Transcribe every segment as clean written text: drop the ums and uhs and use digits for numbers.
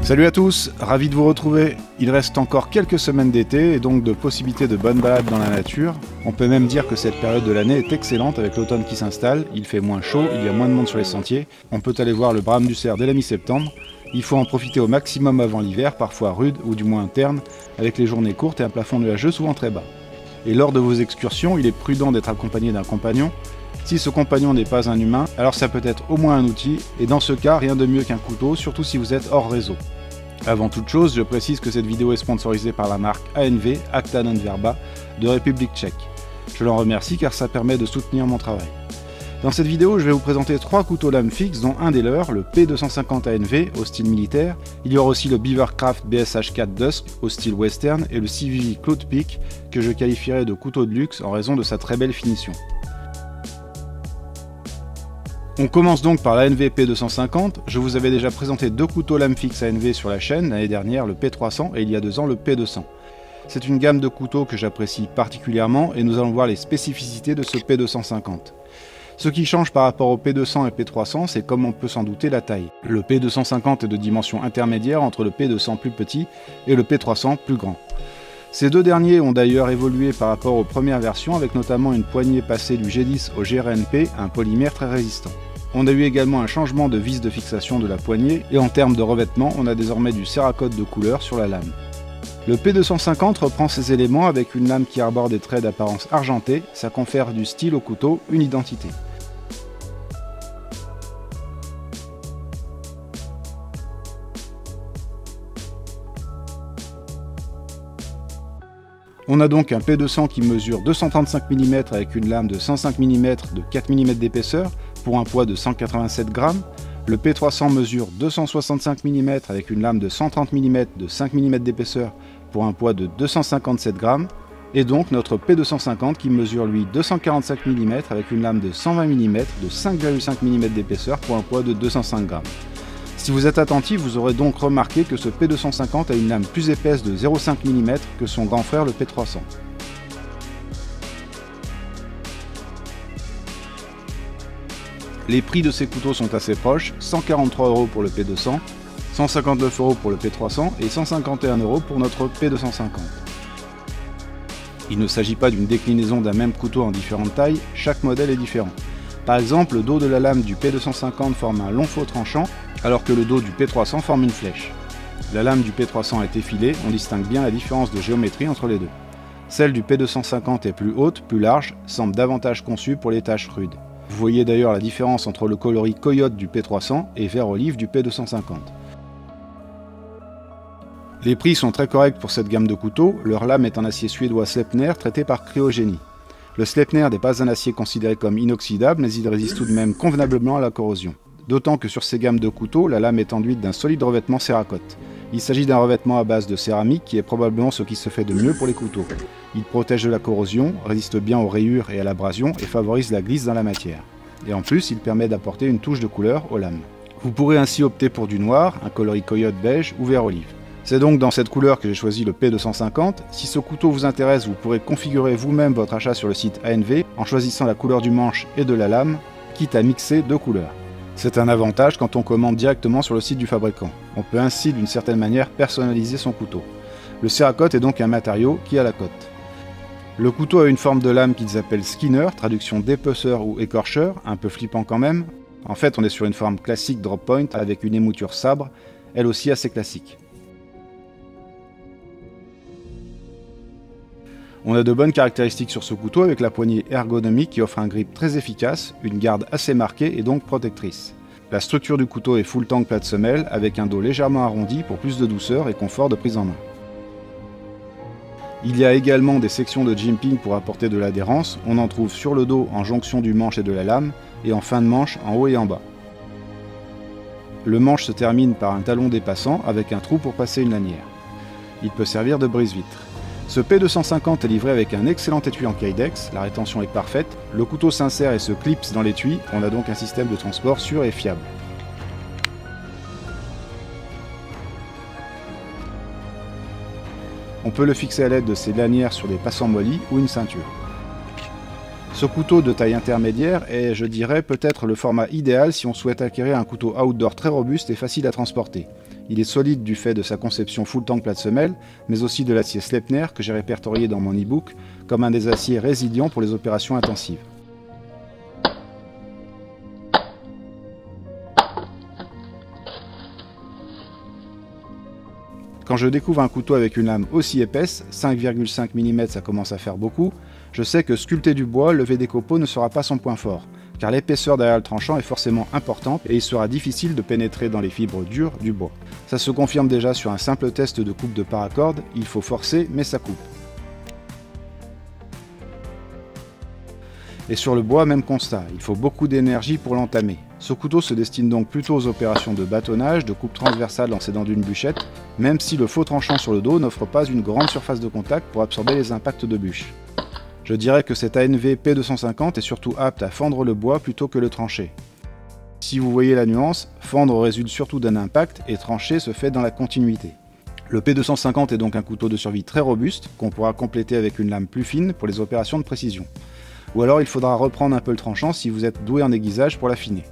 Salut à tous, ravi de vous retrouver. Il reste encore quelques semaines d'été et donc de possibilités de bonnes balades dans la nature. On peut même dire que cette période de l'année est excellente avec l'automne qui s'installe. Il fait moins chaud, il y a moins de monde sur les sentiers. On peut aller voir le brame du cerf dès la mi-septembre. Il faut en profiter au maximum avant l'hiver, parfois rude ou du moins terne, avec les journées courtes et un plafond nuageux souvent très bas. Et lors de vos excursions, il est prudent d'être accompagné d'un compagnon. Si ce compagnon n'est pas un humain, alors ça peut être au moins un outil, et dans ce cas, rien de mieux qu'un couteau, surtout si vous êtes hors réseau. Avant toute chose, je précise que cette vidéo est sponsorisée par la marque ANV, Acta Non Verba, de République tchèque. Je l'en remercie car ça permet de soutenir mon travail. Dans cette vidéo, je vais vous présenter 3 couteaux lames fixes, dont un des leurs, le P250 ANV au style militaire. Il y aura aussi le Beavercraft BSH4 Dusk au style western et le CVV Cloud Peak que je qualifierais de couteau de luxe en raison de sa très belle finition. On commence donc par l'ANV P250. Je vous avais déjà présenté 2 couteaux lames fixes ANV sur la chaîne, l'année dernière le P300 et il y a 2 ans le P200. C'est une gamme de couteaux que j'apprécie particulièrement et nous allons voir les spécificités de ce P250. Ce qui change par rapport au P200 et P300, c'est comme on peut s'en douter la taille. Le P250 est de dimension intermédiaire entre le P200 plus petit et le P300 plus grand. Ces 2 derniers ont d'ailleurs évolué par rapport aux premières versions avec notamment une poignée passée du G10 au GRNP, un polymère très résistant. On a eu également un changement de vis de fixation de la poignée et en termes de revêtement, on a désormais du Cerakote de couleur sur la lame. Le P250 reprend ces éléments avec une lame qui arbore des traits d'apparence argentée, ça confère du style au couteau, une identité. On a donc un P200 qui mesure 235 mm avec une lame de 105 mm de 4 mm d'épaisseur pour un poids de 187 g. Le P300 mesure 265 mm avec une lame de 130 mm de 5 mm d'épaisseur pour un poids de 257 g. Et donc notre P250 qui mesure lui 245 mm avec une lame de 120 mm de 5,5 mm d'épaisseur pour un poids de 205 g. Si vous êtes attentif, vous aurez donc remarqué que ce P250 a une lame plus épaisse de 0,5 mm que son grand frère le P300. Les prix de ces couteaux sont assez proches, 143 € pour le P200, 159 € pour le P300 et 151 € pour notre P250. Il ne s'agit pas d'une déclinaison d'un même couteau en différentes tailles, chaque modèle est différent. Par exemple, le dos de la lame du P250 forme un long faux tranchant, alors que le dos du P300 forme une flèche. La lame du P300 est effilée, on distingue bien la différence de géométrie entre les deux. Celle du P250 est plus haute, plus large, semble davantage conçue pour les tâches rudes. Vous voyez d'ailleurs la différence entre le coloris coyote du P300 et vert olive du P250. Les prix sont très corrects pour cette gamme de couteaux, leur lame est en acier suédois Sleipner traité par cryogénie. Le Sleipner n'est pas un acier considéré comme inoxydable, mais il résiste tout de même convenablement à la corrosion. D'autant que sur ces gammes de couteaux, la lame est enduite d'un solide revêtement Cerakote. Il s'agit d'un revêtement à base de céramique qui est probablement ce qui se fait de mieux pour les couteaux. Il protège de la corrosion, résiste bien aux rayures et à l'abrasion et favorise la glisse dans la matière. Et en plus, il permet d'apporter une touche de couleur aux lames. Vous pourrez ainsi opter pour du noir, un coloris coyote beige ou vert olive. C'est donc dans cette couleur que j'ai choisi le P250. Si ce couteau vous intéresse, vous pourrez configurer vous-même votre achat sur le site ANV en choisissant la couleur du manche et de la lame, quitte à mixer 2 couleurs. C'est un avantage quand on commande directement sur le site du fabricant. On peut ainsi d'une certaine manière personnaliser son couteau. Le Cerakote est donc un matériau qui a la cote. Le couteau a une forme de lame qu'ils appellent skinner, traduction d'épeceur ou écorcheur, un peu flippant quand même. En fait, on est sur une forme classique drop point avec une émouture sabre, elle aussi assez classique. On a de bonnes caractéristiques sur ce couteau avec la poignée ergonomique qui offre un grip très efficace, une garde assez marquée et donc protectrice. La structure du couteau est full tank plate semelle avec un dos légèrement arrondi pour plus de douceur et confort de prise en main. Il y a également des sections de jimping pour apporter de l'adhérence, on en trouve sur le dos en jonction du manche et de la lame et en fin de manche en haut et en bas. Le manche se termine par un talon dépassant avec un trou pour passer une lanière. Il peut servir de brise-vitre. Ce P250 est livré avec un excellent étui en Kydex, la rétention est parfaite, le couteau s'insère et se clipse dans l'étui, on a donc un système de transport sûr et fiable. On peut le fixer à l'aide de ses lanières sur des passants molis ou une ceinture. Ce couteau de taille intermédiaire est, je dirais, peut-être le format idéal si on souhaite acquérir un couteau outdoor très robuste et facile à transporter. Il est solide du fait de sa conception full tank plate semelle, mais aussi de l'acier Sleipner que j'ai répertorié dans mon e-book comme un des aciers résilients pour les opérations intensives. Quand je découvre un couteau avec une lame aussi épaisse, 5,5 mm ça commence à faire beaucoup, je sais que sculpter du bois, lever des copeaux ne sera pas son point fort, car l'épaisseur derrière le tranchant est forcément importante et il sera difficile de pénétrer dans les fibres dures du bois. Ça se confirme déjà sur un simple test de coupe de paracorde, il faut forcer mais ça coupe. Et sur le bois, même constat, il faut beaucoup d'énergie pour l'entamer. Ce couteau se destine donc plutôt aux opérations de bâtonnage, de coupe transversale en s'aidant d'une bûchette, même si le faux tranchant sur le dos n'offre pas une grande surface de contact pour absorber les impacts de bûche. Je dirais que cet ANV P250 est surtout apte à fendre le bois plutôt que le trancher. Si vous voyez la nuance, fendre résulte surtout d'un impact et trancher se fait dans la continuité. Le P250 est donc un couteau de survie très robuste qu'on pourra compléter avec une lame plus fine pour les opérations de précision. Ou alors il faudra reprendre un peu le tranchant si vous êtes doué en aiguisage pour l'affiner.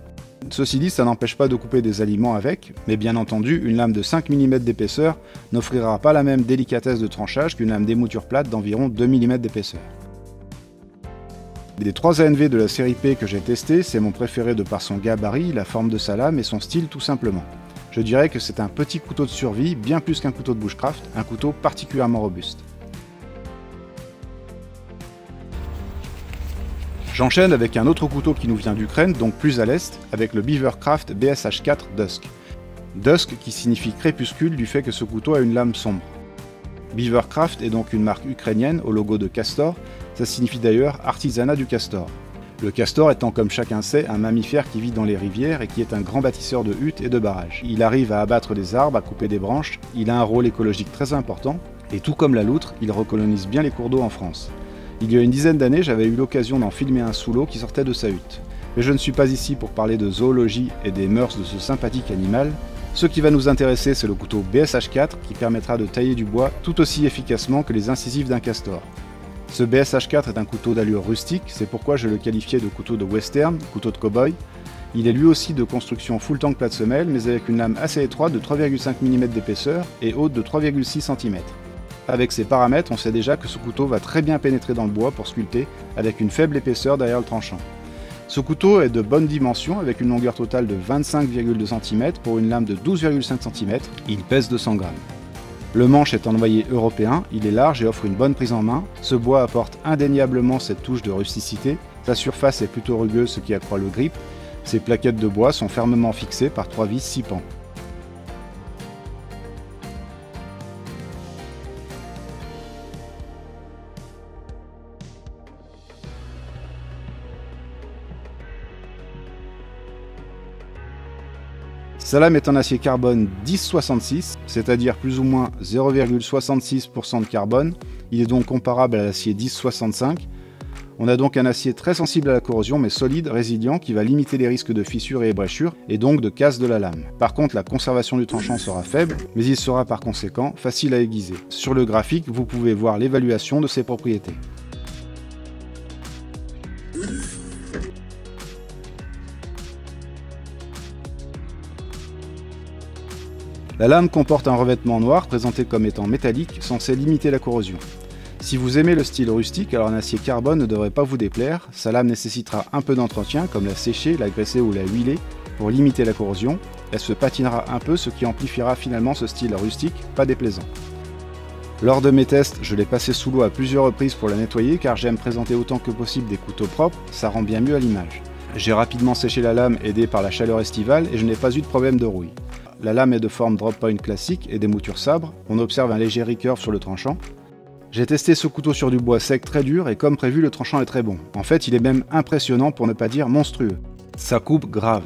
Ceci dit, ça n'empêche pas de couper des aliments avec, mais bien entendu, une lame de 5 mm d'épaisseur n'offrira pas la même délicatesse de tranchage qu'une lame d'émouture plate d'environ 2 mm d'épaisseur. Des 3 ANV de la série P que j'ai testé, c'est mon préféré de par son gabarit, la forme de sa lame et son style tout simplement. Je dirais que c'est un petit couteau de survie, bien plus qu'un couteau de bushcraft, un couteau particulièrement robuste. J'enchaîne avec un autre couteau qui nous vient d'Ukraine, donc plus à l'est, avec le Beavercraft BSH4 Dusk. Dusk qui signifie crépuscule du fait que ce couteau a une lame sombre. Beavercraft est donc une marque ukrainienne au logo de castor, ça signifie d'ailleurs artisanat du castor. Le castor étant comme chacun sait un mammifère qui vit dans les rivières et qui est un grand bâtisseur de huttes et de barrages. Il arrive à abattre des arbres, à couper des branches, il a un rôle écologique très important, et tout comme la loutre, il recolonise bien les cours d'eau en France. Il y a une dizaine d'années, j'avais eu l'occasion d'en filmer un sous l'eau qui sortait de sa hutte. Mais je ne suis pas ici pour parler de zoologie et des mœurs de ce sympathique animal. Ce qui va nous intéresser, c'est le couteau BSH4 qui permettra de tailler du bois tout aussi efficacement que les incisives d'un castor. Ce BSH4 est un couteau d'allure rustique, c'est pourquoi je le qualifiais de couteau de western, couteau de cow-boy. Il est lui aussi de construction full tank plate semelle, mais avec une lame assez étroite de 3,5 mm d'épaisseur et haute de 3,6 cm. Avec ces paramètres, on sait déjà que ce couteau va très bien pénétrer dans le bois pour sculpter, avec une faible épaisseur derrière le tranchant. Ce couteau est de bonne dimension, avec une longueur totale de 25,2 cm pour une lame de 12,5 cm, il pèse 200 g. Le manche est en noyer européen, il est large et offre une bonne prise en main. Ce bois apporte indéniablement cette touche de rusticité, sa surface est plutôt rugueuse ce qui accroît le grip, ses plaquettes de bois sont fermement fixées par 3 vis 6 pans. Sa lame est en acier carbone 1066, c'est-à-dire plus ou moins 0,66% de carbone. Il est donc comparable à l'acier 1065. On a donc un acier très sensible à la corrosion mais solide, résilient, qui va limiter les risques de fissures et ébrêchures et donc de casse de la lame. Par contre, la conservation du tranchant sera faible, mais il sera par conséquent facile à aiguiser. Sur le graphique, vous pouvez voir l'évaluation de ses propriétés. La lame comporte un revêtement noir présenté comme étant métallique, censé limiter la corrosion. Si vous aimez le style rustique, alors un acier carbone ne devrait pas vous déplaire. Sa lame nécessitera un peu d'entretien, comme la sécher, la graisser ou la huiler, pour limiter la corrosion. Elle se patinera un peu, ce qui amplifiera finalement ce style rustique, pas déplaisant. Lors de mes tests, je l'ai passé sous l'eau à plusieurs reprises pour la nettoyer, car j'aime présenter autant que possible des couteaux propres, ça rend bien mieux à l'image. J'ai rapidement séché la lame, aidé par la chaleur estivale, et je n'ai pas eu de problème de rouille. La lame est de forme drop point classique et des moutures sabres, on observe un léger recurve sur le tranchant. J'ai testé ce couteau sur du bois sec très dur et comme prévu le tranchant est très bon. En fait il est même impressionnant pour ne pas dire monstrueux. Ça coupe grave.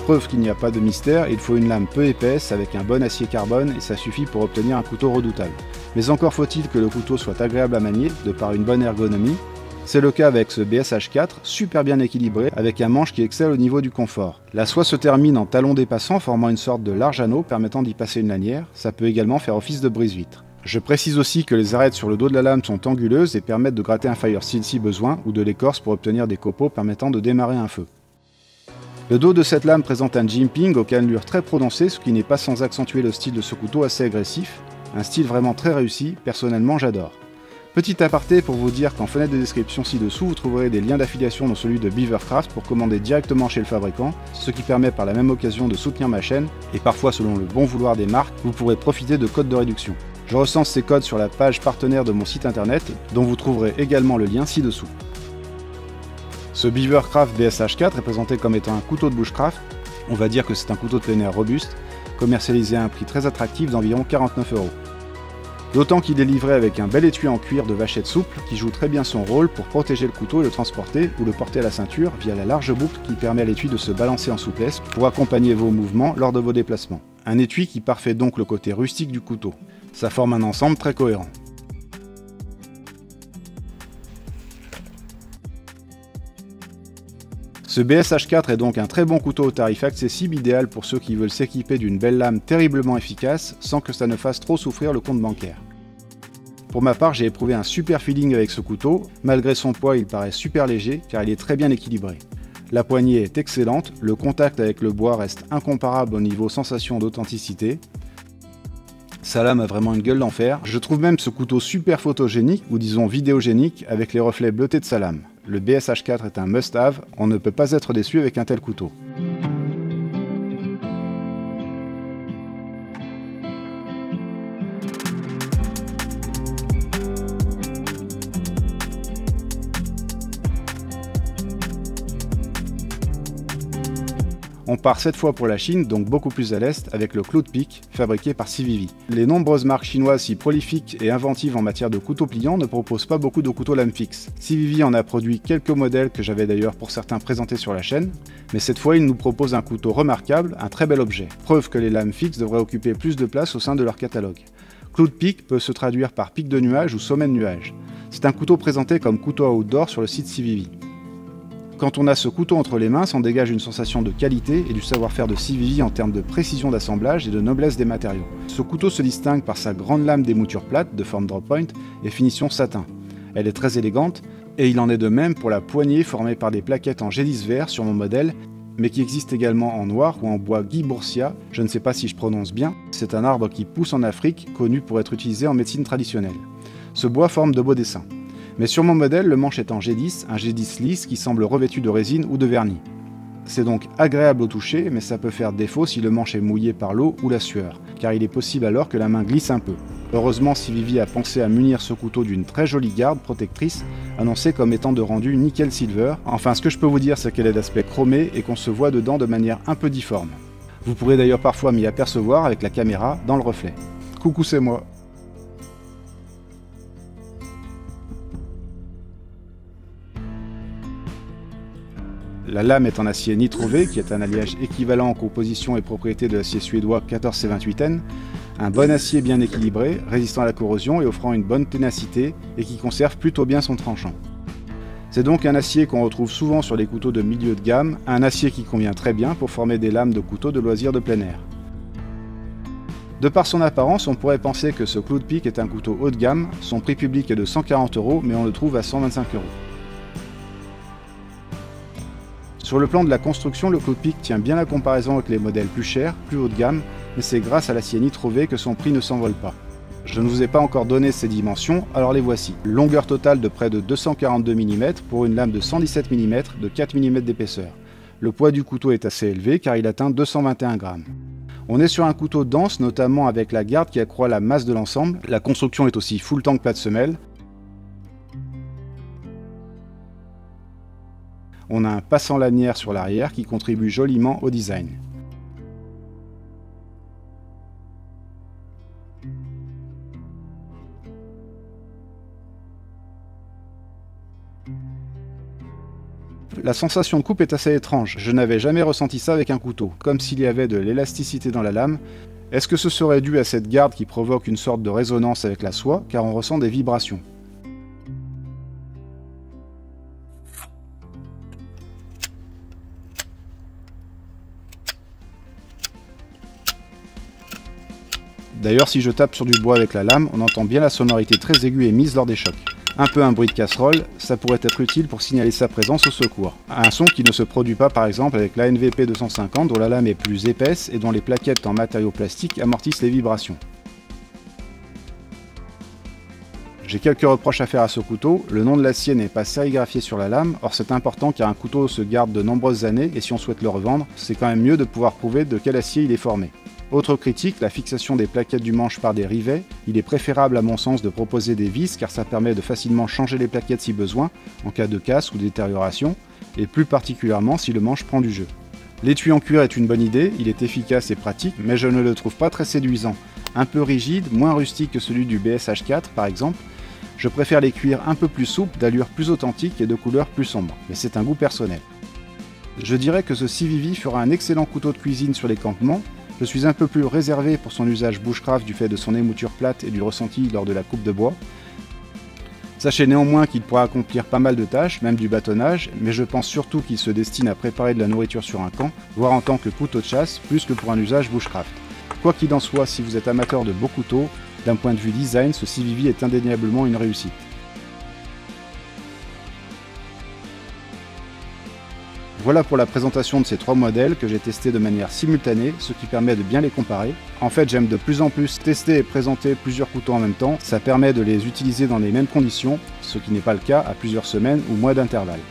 Preuve qu'il n'y a pas de mystère, il faut une lame peu épaisse avec un bon acier carbone et ça suffit pour obtenir un couteau redoutable. Mais encore faut-il que le couteau soit agréable à manier, de par une bonne ergonomie. C'est le cas avec ce BSH4, super bien équilibré, avec un manche qui excelle au niveau du confort. La soie se termine en talon dépassant, formant une sorte de large anneau permettant d'y passer une lanière. Ça peut également faire office de brise-vitre. Je précise aussi que les arêtes sur le dos de la lame sont anguleuses et permettent de gratter un fire steel si besoin, ou de l'écorce pour obtenir des copeaux permettant de démarrer un feu. Le dos de cette lame présente un jimping aux cannelures très prononcées, ce qui n'est pas sans accentuer le style de ce couteau assez agressif. Un style vraiment très réussi, personnellement j'adore. Petit aparté pour vous dire qu'en fenêtre de description ci-dessous, vous trouverez des liens d'affiliation dans celui de Beavercraft pour commander directement chez le fabricant, ce qui permet par la même occasion de soutenir ma chaîne, et parfois selon le bon vouloir des marques, vous pourrez profiter de codes de réduction. Je recense ces codes sur la page partenaire de mon site internet, dont vous trouverez également le lien ci-dessous. Ce Beavercraft BSH4 est présenté comme étant un couteau de bushcraft. On va dire que c'est un couteau de plein air robuste, commercialisé à un prix très attractif d'environ 49 €. D'autant qu'il est livré avec un bel étui en cuir de vachette souple qui joue très bien son rôle pour protéger le couteau et le transporter ou le porter à la ceinture via la large boucle qui permet à l'étui de se balancer en souplesse pour accompagner vos mouvements lors de vos déplacements. Un étui qui parfait donc le côté rustique du couteau. Ça forme un ensemble très cohérent. Ce BSH4 est donc un très bon couteau au tarif accessible, idéal pour ceux qui veulent s'équiper d'une belle lame terriblement efficace sans que ça ne fasse trop souffrir le compte bancaire. Pour ma part, j'ai éprouvé un super feeling avec ce couteau. Malgré son poids, il paraît super léger car il est très bien équilibré. La poignée est excellente, le contact avec le bois reste incomparable au niveau sensation d'authenticité. Sa lame a vraiment une gueule d'enfer. Je trouve même ce couteau super photogénique, ou disons vidéogénique, avec les reflets bleutés de sa lame. Le BSH4 est un must-have, on ne peut pas être déçu avec un tel couteau. On part cette fois pour la Chine, donc beaucoup plus à l'est, avec le Cloud Peak, fabriqué par Civivi. Les nombreuses marques chinoises si prolifiques et inventives en matière de couteaux pliants ne proposent pas beaucoup de couteaux lames fixes. Civivi en a produit quelques modèles que j'avais d'ailleurs pour certains présentés sur la chaîne, mais cette fois il nous propose un couteau remarquable, un très bel objet. Preuve que les lames fixes devraient occuper plus de place au sein de leur catalogue. Cloud Peak peut se traduire par pic de nuage ou sommet de nuage. C'est un couteau présenté comme couteau outdoor sur le site Civivi. Quand on a ce couteau entre les mains, s'en dégage une sensation de qualité et du savoir-faire de Civivi en termes de précision d'assemblage et de noblesse des matériaux. Ce couteau se distingue par sa grande lame d'émouture plate de forme drop point et finition satin. Elle est très élégante et il en est de même pour la poignée formée par des plaquettes en gélis vert sur mon modèle, mais qui existe également en noir ou en bois Guy-Bourcia, je ne sais pas si je prononce bien. C'est un arbre qui pousse en Afrique, connu pour être utilisé en médecine traditionnelle. Ce bois forme de beaux dessins. Mais sur mon modèle, le manche est en G10, un G10 lisse qui semble revêtu de résine ou de vernis. C'est donc agréable au toucher, mais ça peut faire défaut si le manche est mouillé par l'eau ou la sueur, car il est possible alors que la main glisse un peu. Heureusement, Civivi a pensé à munir ce couteau d'une très jolie garde protectrice, annoncée comme étant de rendu nickel silver. Enfin, ce que je peux vous dire, c'est qu'elle est d'aspect chromé et qu'on se voit dedans de manière un peu difforme. Vous pourrez d'ailleurs parfois m'y apercevoir avec la caméra dans le reflet. Coucou, c'est moi. La lame est en acier nitro-V, qui est un alliage équivalent en composition et propriétés de l'acier suédois 14C28N, un bon acier bien équilibré, résistant à la corrosion et offrant une bonne ténacité et qui conserve plutôt bien son tranchant. C'est donc un acier qu'on retrouve souvent sur les couteaux de milieu de gamme, un acier qui convient très bien pour former des lames de couteaux de loisirs de plein air. De par son apparence, on pourrait penser que ce Cloud Peak est un couteau haut de gamme, son prix public est de 140 €, mais on le trouve à 125 €. Sur le plan de la construction, le Cloud Peak tient bien la comparaison avec les modèles plus chers, plus haut de gamme, mais c'est grâce à l'acier nitro-V que son prix ne s'envole pas. Je ne vous ai pas encore donné ses dimensions, alors les voici. Longueur totale de près de 242 mm pour une lame de 117 mm de 4 mm d'épaisseur. Le poids du couteau est assez élevé car il atteint 221 grammes. On est sur un couteau dense, notamment avec la garde qui accroît la masse de l'ensemble. La construction est aussi full tank plate semelle. On a un passant lanière sur l'arrière qui contribue joliment au design. La sensation de coupe est assez étrange, je n'avais jamais ressenti ça avec un couteau, comme s'il y avait de l'élasticité dans la lame. Est-ce que ce serait dû à cette garde qui provoque une sorte de résonance avec la soie, car on ressent des vibrations? D'ailleurs, si je tape sur du bois avec la lame, on entend bien la sonorité très aiguë émise lors des chocs. Un peu un bruit de casserole, ça pourrait être utile pour signaler sa présence au secours. Un son qui ne se produit pas par exemple avec la NVP 250 dont la lame est plus épaisse et dont les plaquettes en matériaux plastiques amortissent les vibrations. J'ai quelques reproches à faire à ce couteau, le nom de l'acier n'est pas sérigraphié sur la lame, or c'est important car un couteau se garde de nombreuses années et si on souhaite le revendre, c'est quand même mieux de pouvoir prouver de quel acier il est formé. Autre critique, la fixation des plaquettes du manche par des rivets. Il est préférable à mon sens de proposer des vis car ça permet de facilement changer les plaquettes si besoin, en cas de casse ou de détérioration, et plus particulièrement si le manche prend du jeu. L'étui en cuir est une bonne idée, il est efficace et pratique, mais je ne le trouve pas très séduisant. Un peu rigide, moins rustique que celui du BSH4 par exemple. Je préfère les cuirs un peu plus souples, d'allure plus authentique et de couleur plus sombre, mais c'est un goût personnel. Je dirais que ce Civivi fera un excellent couteau de cuisine sur les campements. Je suis un peu plus réservé pour son usage bushcraft du fait de son émouture plate et du ressenti lors de la coupe de bois. Sachez néanmoins qu'il pourra accomplir pas mal de tâches, même du bâtonnage, mais je pense surtout qu'il se destine à préparer de la nourriture sur un camp, voire en tant que couteau de chasse, plus que pour un usage bushcraft. Quoi qu'il en soit, si vous êtes amateur de beaux couteaux, d'un point de vue design, ce Civivi est indéniablement une réussite. Voilà pour la présentation de ces trois modèles que j'ai testés de manière simultanée, ce qui permet de bien les comparer. En fait, j'aime de plus en plus tester et présenter plusieurs couteaux en même temps, ça permet de les utiliser dans les mêmes conditions, ce qui n'est pas le cas à plusieurs semaines ou mois d'intervalle.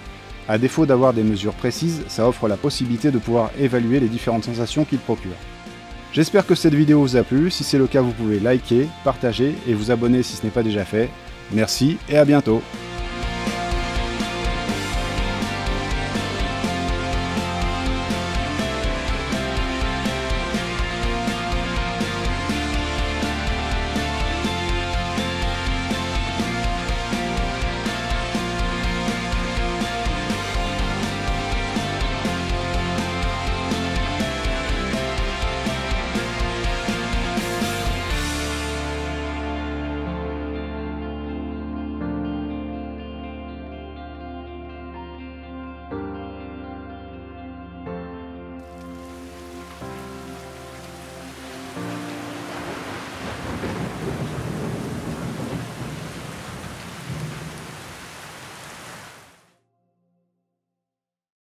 À défaut d'avoir des mesures précises, ça offre la possibilité de pouvoir évaluer les différentes sensations qu'ils procurent. J'espère que cette vidéo vous a plu, si c'est le cas vous pouvez liker, partager et vous abonner si ce n'est pas déjà fait. Merci et à bientôt.